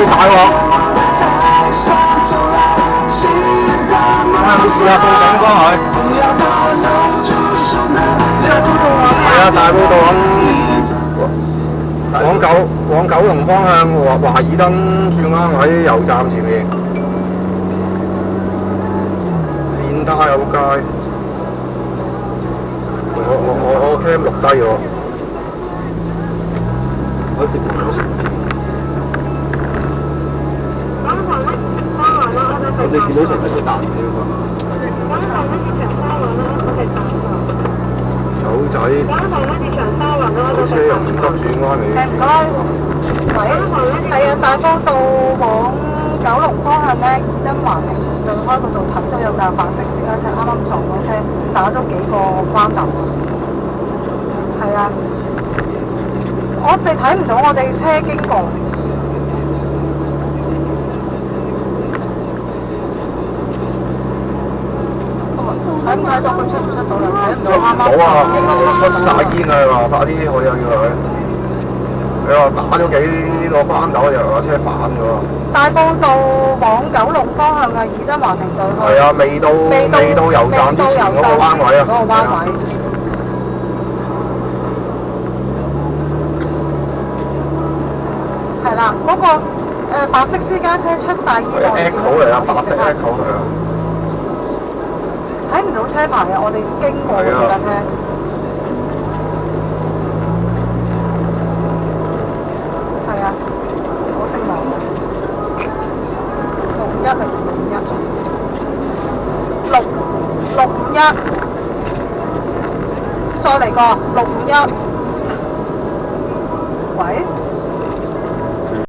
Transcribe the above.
大鑊！你試下報警幫佢。係啊，大埔道往九龍方向華爾登轉啱喺油站前面，善他有街。我 cam 錄低咗。我哋見到成日都彈嘅喎。狗仔，好車又唔得轉彎嚟。唔該，喂，係啊，大埔道往九龍方向咧，爾登華庭對開嗰度睇到有架白色私家車啱啱撞咗車，打咗幾個關頭。係啊，我哋睇唔到，我哋車經過。睇唔睇到佢出唔出到嚟？睇唔到啱啱。冇啊，出晒煙啊！話快啲去啊！叫佢。你話打咗幾個關頭又架車反㗎喎。大埔道往九龍方向嘅爾登華庭對開。係啊，未到油站之前嗰個彎位啊。嗰個彎位。係啦，嗰個白色私家車出晒煙。Echo 嚟啊，白色 Echo 係啊。睇唔到車牌啊！我哋經過嗰架車。係啊，好姓黃嘅651，再嚟個651。